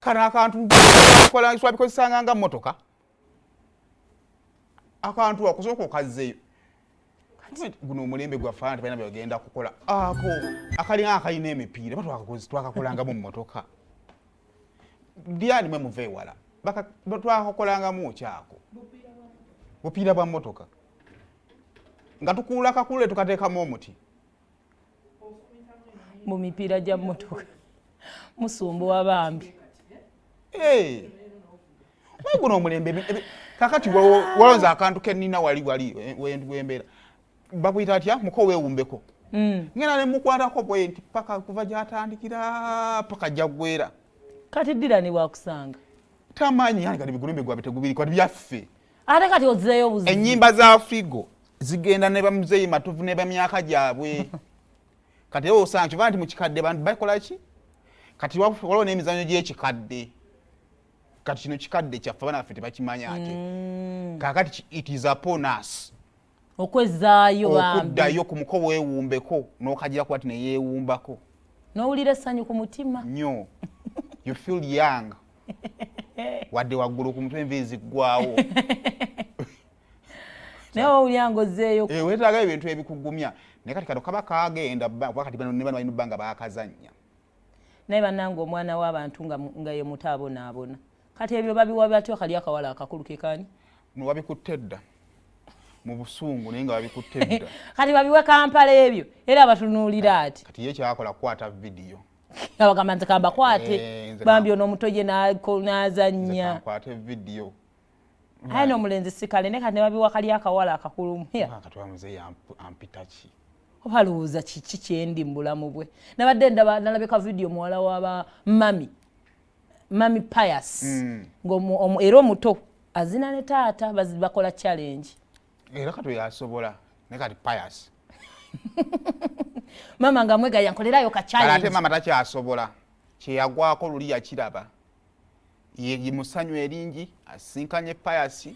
kana akantu kola iswa bikozesanga nga motoka akantu akusooka okazzeeyo guno omulembe gwafaana balina byagenda kukola ako akalinga akalina emipiira twakakolangamu mu motoka Diani mwe muve wala twakakolangamu kyako bupiira bwa motoka nga tukuula kakule tukateekamu omuti mu mipiira gya motoka musumbu wabambi guno omulembe kakati walonza akantu kenina wali wembeera bakuyita atya muko weewumbeko ngena ne mukwatako bwenti paka kuva gyatandikira paka jagwera kati Dylan wakusanga tamanyi yani kati bigulembe gwa bitegubiri kwa byaffe ate kati ozizeyo buzi ennyimba za Frigo zigenda ne bamuzeyi matuvu ne bamyaka gyabwe kati osanga kiva nti mu kikadde bantu bakola ki kati waliwo n'emizanyo gy'ekikadde kati kino kikadde kyaffe abaana baffe tebakimanya ate kakati it is upon us okwezaayo bambi okuddayo ku muko weewumbeko n'okagira kuba ti ne yeewumbako n'owulira essanyu ku mutima nnyo you feel young wadde waggulu ku mutwe enviiri ziggwawo naye owulira ng'ozzeeyo weetaaga ebintu ebikugumya naye kati kano kaba kaagenda kati bano ne bano balina obba nga baakazannya naye bannange omwana w'abantu nga ye muto abonaabona kati ebyo babiwa batyo kali akawala akakulu kekani wabikutte dda mu busungu naye nga wabikutte dda kati babiwe Kampala ebyo era batunuulira ati kati ye kyakola kukwata vidiyo abagamba nti kambakwate bambi ono omutoye n'azannya nkwate vidiyo aye n'omulenzi sikale naye kati ne babiwa kali akawala akakulu kati wamuzeeyi ampita ki obalowooza kiki kyendi mu bulamu bwe nabadde nalabika vidiyo muwala waba mami Pius era omuto azina ne taata bakola challenge era kati yasobola naye kati Pius mama nga mwegaya nkolerayo ka challenge ate mama takyasobola kyeyagwako luli yakiraba ye musanyu eringi asinkanye Pius